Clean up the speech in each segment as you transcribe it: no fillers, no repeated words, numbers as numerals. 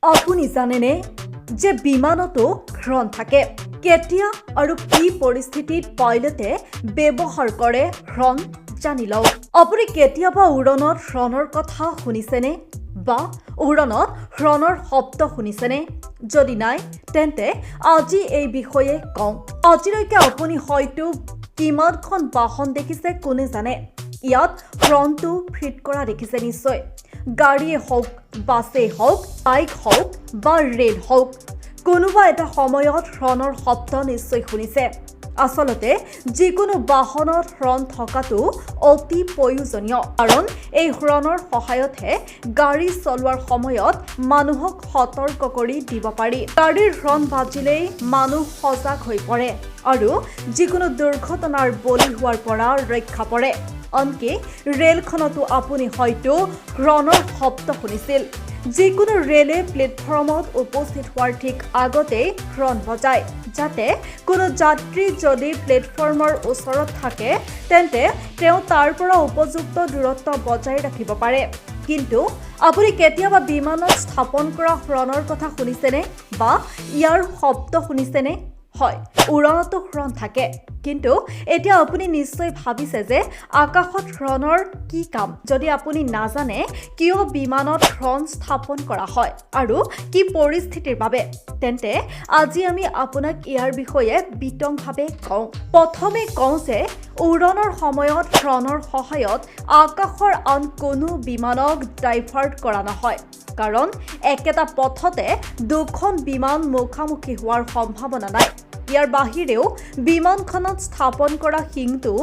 আপুনি জানেনে যে বিমানতো হৰ্ণ থাকে? কেতিয়া আৰু কি পৰিস্থিতিত পাইলটে ব্যৱহাৰ কৰে হৰ্ণ জানি লওক। আপুনি কেতিয়াবা উৰণত হৰ্ণৰ কথা শুনিছেনে বা উৰণত হৰ্ণৰ শব্দ শুনিছেনে? যদি নাই তেন্তে আজি এই বিষয়ে কওঁ। আজিলৈকে আপুনি হয়তো কিমানখন বাহন দেখিছে কোনে জানে? ইয়াত হৰ্ণটো ফিট কৰা দেখিছে নিশ্চয়। গাড়ীয়ে হওক, বাছে হওক, বাইক হওক বা ৰেল হওক, কোনোবা এটা সময়ত হৰ্ণৰ শব্দ নিশ্চয় শুনিছে। আচলতে যিকোনো বাহনত হৰ্ণ থকাটো অতি প্ৰয়োজনীয়, কাৰণ এই হৰ্ণৰ সহায়তহে গাড়ী চলোৱাৰ সময়ত মানুহক সতৰ্ক কৰি দিব পাৰি। গাড়ীৰ হৰ্ণ বাজিলেই মানুহ সজাগ হৈ পৰে আৰু যিকোনো দুৰ্ঘটনাৰ বলি হোৱাৰ পৰা ৰক্ষা পৰে। আনকি ৰেলখনতো আপুনি হয়তো হৰ্ণৰ শব্দ শুনিছিল। যিকোনো ৰেলে প্লেটফৰ্মত উপস্থিত হোৱাৰ ঠিক আগতেই হৰ্ণ বজায়, যাতে কোনো যাত্ৰী যদি প্লেটফৰ্মৰ ওচৰত থাকে তেন্তে তেওঁ তাৰ পৰা উপযুক্ত দূৰত্ব বজাই ৰাখিব পাৰে। কিন্তু আপুনি কেতিয়াবা বিমানত স্থাপন কৰা হৰ্ণৰ কথা শুনিছেনে বা ইয়াৰ শব্দ শুনিছেনে? হয়, উৰণতো হৰ্ণ থাকে, কিন্তু এতিয়া আপুনি নিশ্চয় ভাবিছে যে আকাশত হৰ্ণৰ কি কাম। যদি আপুনি নাজানে কিয় বিমানত হৰ্ণ স্থাপন কৰা হয় আৰু কি পৰিস্থিতিৰ বাবে, তেন্তে আজি আমি আপোনাক ইয়াৰ বিষয়ে বিতংভাৱে কওঁ। প্ৰথমে কওঁ যে উৰণৰ সময়ত হৰ্ণৰ সহায়ত আকাশৰ আন কোনো বিমানক ডাইভাৰ্ট কৰা নহয়, কাৰণ একেটা পথতে দুখন বিমান মুখামুখি হোৱাৰ সম্ভাৱনা নাই। ইয়াৰ বাহিৰেও বিমানখনত স্থাপন কৰা শিংটো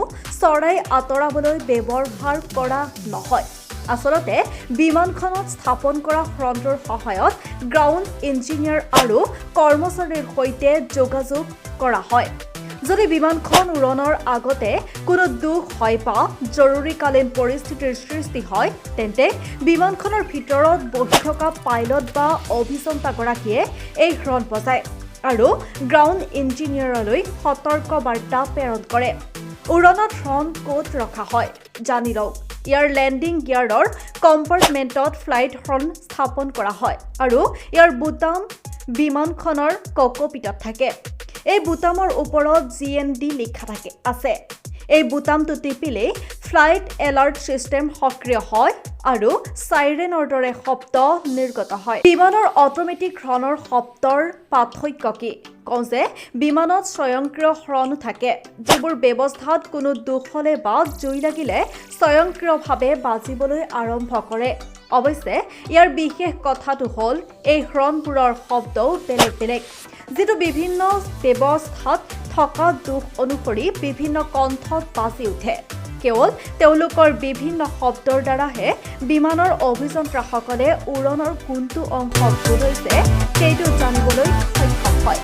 চৰাই আঁতৰাবলৈ ব্যৱহাৰ কৰা নহয়। আচলতে বিমানখনত স্থাপন কৰা হৰ্ণটোৰ সহায়ত গ্ৰাউণ্ড ইঞ্জিনিয়াৰ আৰু কৰ্মচাৰীৰ সৈতে যোগাযোগ কৰা হয়। যদি বিমানখন উৰণৰ আগতে কোনো দুখ হয় বা জৰুৰীকালীন পৰিস্থিতিৰ সৃষ্টি হয়, তেন্তে বিমানখনৰ ভিতৰত বহি থকা পাইলট বা অভিযন্তাগৰাকীয়ে এই হৰ্ণ বজায় আৰু গ্ৰাউণ্ড ইঞ্জিনিয়াৰলৈ সতৰ্ক বাৰ্তা প্ৰেৰণ কৰে। উৰণত হৰ্ণ ক'ত ৰখা হয় জানি লওক। ইয়াৰ লেণ্ডিং গিয়াৰৰ কম্পাৰ্টমেণ্টত ফ্লাইট হৰ্ণ স্থাপন কৰা হয় আৰু ইয়াৰ বুটাম বিমানখনৰ ককপিটত থাকে। এই বুটামৰ ওপৰত GND লিখা আছে। এই বুটামটো টিপিলেই ফ্লাইট এলাৰ্ট চিষ্টেম সক্ৰিয় হয় আৰু চাইৰেনৰ দৰে শব্দ নিৰ্গত হয়। বিমানৰ অট'মেটিক হৰ্ণৰ শব্দৰ পাৰ্থক্য কি? কওঁ যে বিমানত স্বয়ংক্ৰিয় হৰ্ণো থাকে, যিবোৰ ব্যৱস্থাত কোনো দুখ হ'লে বা জুই লাগিলে স্বয়ংক্ৰিয়ভাৱে বাজিবলৈ আৰম্ভ কৰে। অৱশ্যে ইয়াৰ বিশেষ কথাটো হ'ল এই হৰ্ণবোৰৰ শব্দও বেলেগ বেলেগ, যিটো বিভিন্ন ব্যৱস্থাত থকা দুখ অনুসৰি বিভিন্ন কণ্ঠত বাজি উঠে। কেৱল তেওঁলোকৰ বিভিন্ন শব্দৰ দ্বাৰাহে বিমানৰ অভিযন্তাসকলে উৰণৰ কোনটো অংশ ভুল হৈছে সেইটো জানিবলৈ সক্ষম